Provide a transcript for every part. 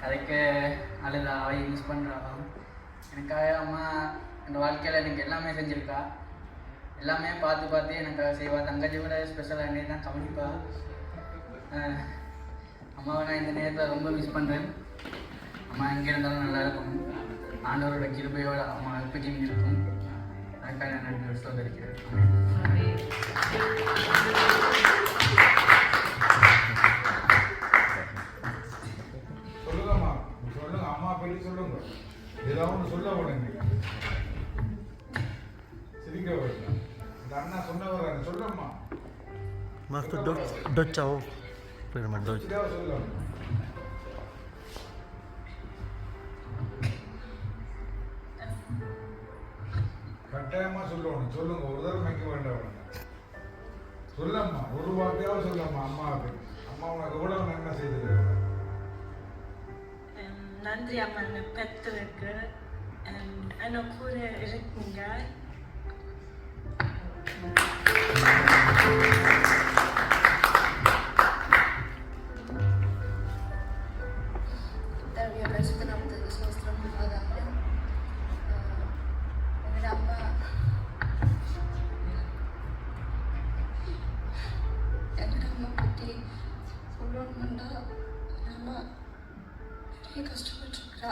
கதைக்க அழுதா அவை யூஸ் பண்ணுறான். எனக்காக அம்மா என் வாழ்க்கையில் எனக்கு எல்லாமே செஞ்சுருக்கா. எல்லாமே பார்த்து பார்த்து எனக்காக செய்வா. தங்கச்சி விட ஸ்பெஷலாக என்னை தான் கவனிப்பா. அம்மாவை நான் இந்த நேரத்தில் ரொம்ப மிஸ் பண்ணுறேன். அம்மா எங்கே இருந்தாலும் நல்லா இருக்கும். ஆண்டவரோட கிருபையோட அம்மா எப்படியும் இருக்கும். அதுக்காக நான் நன்றி சொல்லியிருக்கிறேன். சொல்லுங்க, ஏதாவது ஒன்று சொல்ல உடனே சிரிக்க விடல. இந்த அண்ணா சொன்னவர் சொல்லம்மா Master dot ciao. Prima dot. சொல்லுங்க. கட்டாயமா சொல்லணும். சொல்லுங்க, ஒரு தடவை வைக்க வேண்டாம். சொல்லம்மா, ஒரு வார்த்தையாவது சொல்லம்மா. அம்மாவுக்கு அம்மா உனக்கு எவ்வளவு நன்மை செய்திருக்க. நன்றி அம்மா, என்னை பெற்றிருக்கு. என்ன கூட இருக்கீங்க. கஷ்டப்பட்டுருக்கா.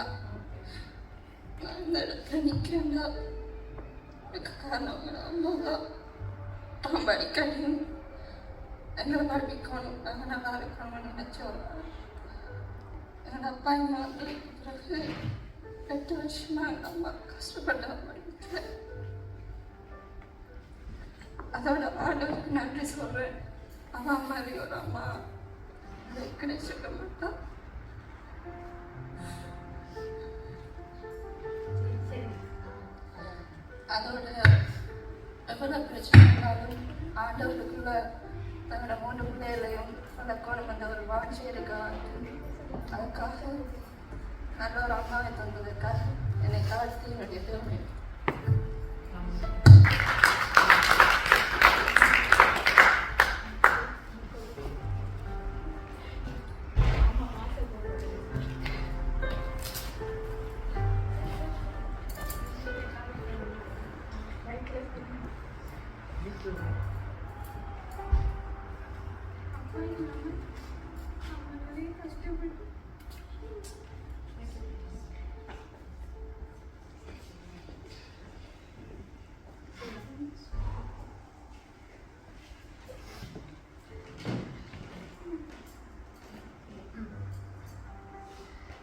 நான் இந்த இடத்துல நிற்கிறேன்னா அதுக்கு காரணம் அம்மா தான். ரொம்ப அடிக்கடி எங்களை படிக்கணும், நாங்கள் நல்லா இருக்கணும்னு நினைச்சோம். எங்கள் அப்பா இங்கே வந்து பிறகு 8 வருஷமா எங்கள் அம்மா கஷ்டப்பட்ட படிக்கல. அதோட ஆண்டவருக்கு நன்றி சொல்கிறேன். அவன் மாதிரி ஒரு அம்மா கிடைச்சிருக்க மாட்டான். அதோட எவ்வளோ பிரச்சனை இருந்தாலும் ஆண்டவருக்குள்ள தன்னோட 3 பிள்ளைகளையும் வளர்க்கணும் என்ற ஒரு வாட்சி இருக்கா. அதுக்காக நல்ல ஒரு அம்மாவை தந்ததுக்காக என்னை தாழ்த்தி என்னுடைய பெருமை.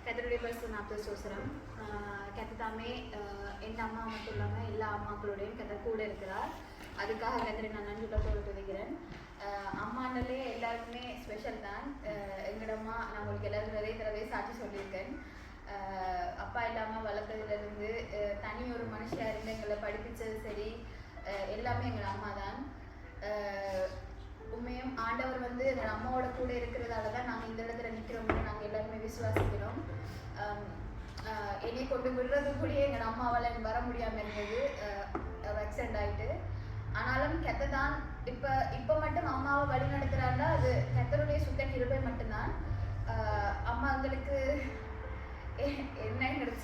கத்தருடைய பரிசுத்த நாமத்துக்கு ஸ்தோத்திரம். கத்ததாமே என் அம்மா மட்டும் இல்லாமல் எல்லா அம்மாக்களோடையும் கத்தர் கூட இருக்கிறார். அதுக்காக கத்தரை நான் நன்றியோடு துதிக்கிறேன். அம்மானாலே எல்லாருக்குமே ஸ்பெஷல் தான். எங்களோட அம்மா நான் உங்களுக்கு எல்லாருக்கும் நிறைய தடவை சாட்சி சொல்லியிருக்கேன். அப்பா இல்லாமல் வளர்த்ததுலேருந்து தனி ஒரு மனுஷியாக இருந்து எங்களை படிப்பிச்சது சரி, எல்லாமே எங்கள் அம்மா தான். உண்மையும் ஆண்டவர் வந்து எங்கள் அம்மாவோட கூட இருக்கிறதால தான் நாங்கள் இந்த இடத்துல நிற்கிறோம்னு நாங்கள் எல்லாருமே விசுவாசிக்கிறோம். என்னை கொண்டு விடுறது கூட எங்கள் அம்மாவால் எனக்கு வர முடியாமல் இருந்தது, ஆக்சிடென்ட் ஆகிட்டு. ஆனாலும் கெத்ததான் இப்போ மட்டும் அம்மாவை வழி நடத்துகிறாருன்னா அது கெத்தருடைய சுத்த கிருபை மட்டும்தான்.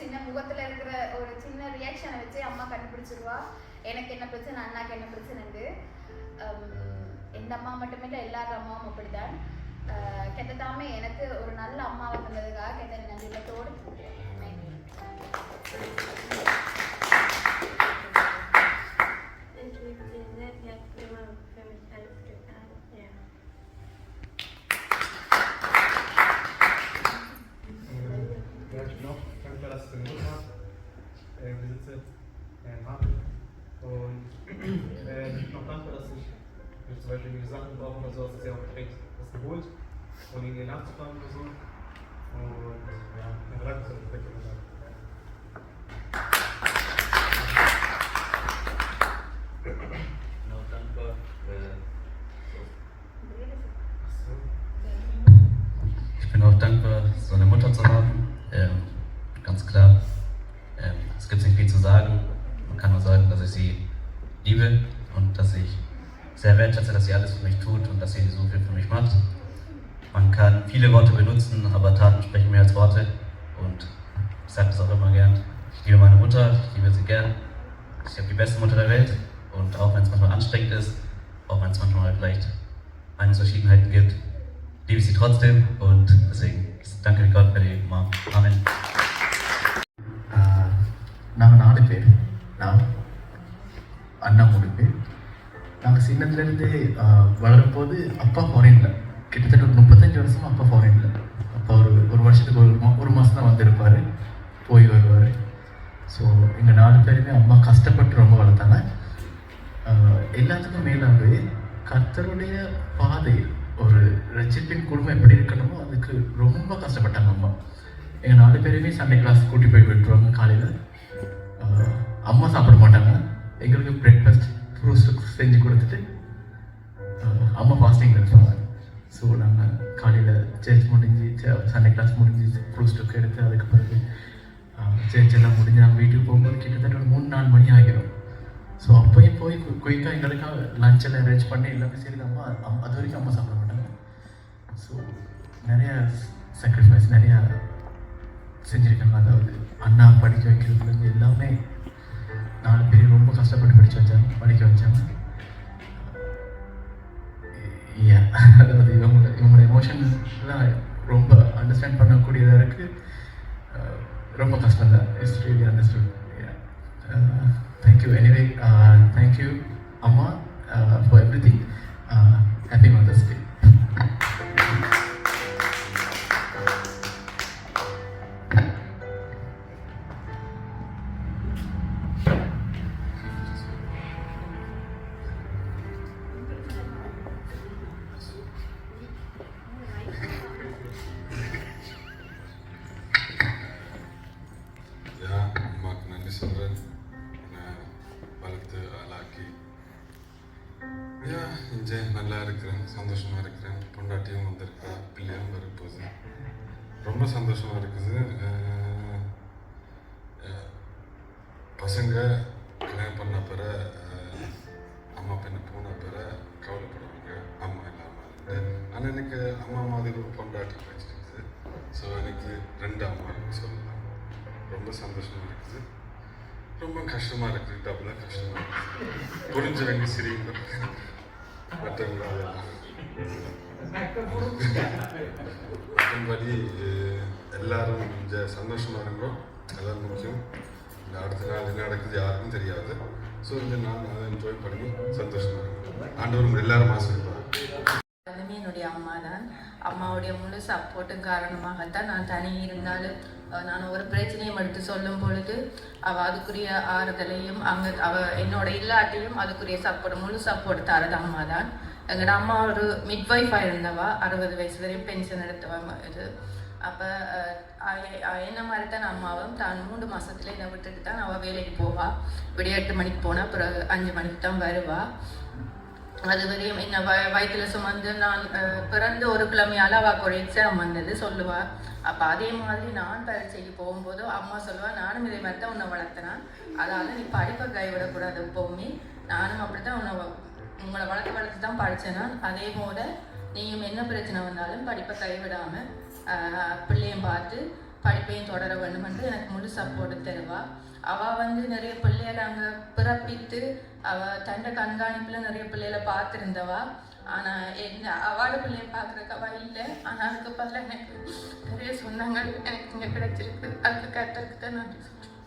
சின்ன முகத்தில் இருக்கிற ஒரு சின்ன ரியாக்ஷனை வச்சு அம்மா கண்டுபிடிச்சிருவா எனக்கு என்ன பிரச்சனை, அண்ணாக்கு என்ன பிரச்சனைண்டு. எந்த அம்மா மட்டுமே இல்லை, எல்லாரும் அம்மாவும் அப்படித்தான். கெட்டதாமே எனக்கு ஒரு நல்ல அம்மாவை தந்ததுக்காக கெட்ட நன்றிகளோடு noch dankbar, dass ich zum Beispiel die Sachen brauche oder so, dass er auch direkt das geholt und ihn nachzufahren oder so. Und ja, mein Rat ist perfekt gesagt. Ich bin auch dankbar. Ich bin auch dankbar, so eine Mutter zu haben. Ganz klar. Es gibt nicht viel zu sagen. Man kann nur sagen, dass ich sie liebe und dass ich sehr wertschätze, dass sie alles für mich tut und dass sie so viel für mich macht. Man kann viele Worte benutzen, aber Taten sprechen mehr als Worte. Und ich sage das auch immer gern. Ich liebe meine Mutter, ich liebe sie gern. Ich habe die beste Mutter der Welt. Und auch wenn es manchmal anstrengend ist, auch wenn es manchmal vielleicht Meinungsverschiedenheiten gibt, liebe ich sie trotzdem. Und deswegen danke Gott für die Mom. Amen. நாங்கள் 4 பேர், நான் அண்ணா 3 பேர். நாங்கள் சின்னத்துலேருந்து வளரும்போது அப்பா ஃபாரினில், கிட்டத்தட்ட ஒரு 35 வருஷமாக அப்பா ஃபாரினில். அப்பா ஒரு வருஷத்துக்கு ஒரு மாதம் தான் வந்திருப்பார், போய் வருவார். ஸோ எங்கள் 4 பேருமே அம்மா கஷ்டப்பட்டு ரொம்ப வளர்த்தாங்க. எல்லாத்துக்கும் மேலாகவே கர்த்தருடைய பாதை, ஒரு ரட்சிப்பின் குடும்பம் எப்படி இருக்கணுமோ அதுக்கு ரொம்ப கஷ்டப்பட்டாங்க அம்மா. எங்கள் 4 பேருமே சண்டே கிளாஸ் கூட்டி போய் விட்டுருவாங்க. காலையில் அம்மா சாப்பிட மாட்டாங்க, எங்களுக்கு பிரேக்ஃபாஸ்ட் ஃப்ரூட்ஸ் செஞ்சு கொடுத்துட்டு அம்மா ஃபாஸ்டிங் இருப்பாங்க. ஸோ நாங்கள் காலையில் சர்ச் முடிஞ்சு சண்டே கிளாஸ் முடிஞ்சு ஃப்ரூட் ஸ்டோக் எடுத்து அதுக்கு பிறகு சர்ச் எல்லாம் முடிஞ்சு நாங்கள் வீட்டுக்கு போகும்போது கிட்டத்தட்ட ஒரு 3-4 மணி ஆகிடும். ஸோ அப்போயும் போய் குயிக்காக எங்களுக்காக லஞ்ச் எல்லாம் அரேஞ்ச் பண்ணி எல்லாமே சரி அம்மா அது வரைக்கும் அம்மா சாப்பிட மாட்டாங்க. ஸோ நிறையா சாக்ரிஃபைஸ் நிறையா செஞ்சுருக்காங்க. அதாவது அண்ணா படிக்க வைக்கிறதுலேருந்து எல்லாமே 4 பேர் ரொம்ப கஷ்டப்பட்டு படிக்க வச்சாங்க. அதாவது இவங்களோட எமோஷன்ஸ்லாம் ரொம்ப அண்டர்ஸ்டாண்ட் பண்ணக்கூடியதாக இருக்குது. ரொம்ப கஷ்டம் தான். It's really understood. Thank you. Anyway thank you அம்மா for everything. Happy mother's day. அம்மாவுக்கு நன்றி சொல்கிறேன். என்னை வளர்த்து ஆளாக்கி இங்கே நல்லா இருக்கிறேன், சந்தோஷமாக இருக்கிறேன். பொண்டாட்டியும் வந்திருக்கா, பிள்ளையும் வரப்போகுது. ரொம்ப சந்தோஷமாக இருக்குது. பசங்க கல்யாணம் பண்ண பிற அம்மா பெண்ணை போன பிற கவலைப்படுவாங்க, அம்மா இல்லாமல். ஆனால் எனக்கு அம்மா மாதிரி ஒரு பொண்டாட்டி வச்சுருக்குது. ஸோ எனக்கு 2 அம்மா சொல்லலாம். ரொம்ப சந்தோஷமாக இருக்குது, ரொம்ப கஷ்டமாக இருக்குது, டபுளாக கஷ்டமாக இருக்குது. புரிஞ்சவங்க சரிங்க, மற்றவங்க மற்றபடி எல்லாரும் கொஞ்சம் சந்தோஷமாக இருக்கும். அதான் முக்கியம். இந்த அடுத்த நாள் என்ன நடக்குது யாருக்கும் தெரியாது. ஸோ இந்த நாள் அதை என்ஜாய் பண்ணி சந்தோஷமாக இருக்கும். ஆண்டவர் எல்லாரும் ஆசைப்படுவாங்க. என்னுடைய அம்மா தான். அம்மாவுடைய முழு சப்போர்ட்டும் காரணமாகத்தான் நான் தனி இருந்தாலும் நான் ஒரு பிரச்சனையும் எடுத்து சொல்லும் பொழுது அவள் அதுக்குரிய ஆறுதலையும் என்னோட இல்லாட்டியும் அதுக்குரிய சப்போர்ட் முழு சப்போர்ட் தரது அம்மா தான். எங்களோட அம்மா ஒரு மிட்வைஃபாக இருந்தவா, 60 வயசு வரையும் பென்ஷன் எடுத்தவங்க. இது அப்போ என்ன மாதிரி தான் அம்மாவும் தான் 3 மாதத்துல என்னை விட்டுட்டு தான் அவள் வேலைக்கு போவாள். விடிய 8 மணிக்கு போனால் பிறகு 5 மணிக்கு தான் வருவாள். அது வரையும் என்ன வயிற்றில் சுமந்து நான் பிறந்த ஒரு கிழமையால் அவளுக்கு ஒரு எக்ஸாம் வந்தது சொல்லுவாள். அப்போ அதே மாதிரி நான் பரீட்சைக்கு போகும்போது அம்மா சொல்லுவாள், நானும் இதே மாதிரி தான் உன்னை வளர்த்தினான், அதாவது நீ படிப்பை கைவிடக்கூடாது எப்போவுமே. நானும் அப்படி தான் உங்களை வளர்த்து தான் படித்தேனா, அதே போல் நீயும் என்ன பிரச்சனை வந்தாலும் படிப்பை கைவிடாமல் பிள்ளையும் பார்த்து படிப்பையும் தொடர வேண்டும் என்று எனக்கு முழு சப்போர்ட் தருவா. அவள் வந்து நிறைய பிள்ளைகளை அங்கே பிறப்பித்து அவள் தன்னை கண்காணிப்பில் நிறைய பிள்ளைகளை பார்த்துருந்தவா. ஆனால் அவளோட பிள்ளைய பார்க்குறக்கு அவள் இல்லை. ஆனால் அதுக்கு பதிலாக எனக்கு நிறைய சொந்தங்கள் எனக்கு இங்கே கிடைச்சிருக்கு. அதுக்கு கற்றுக்கு தான் நன்றி சொல்கிறேன்.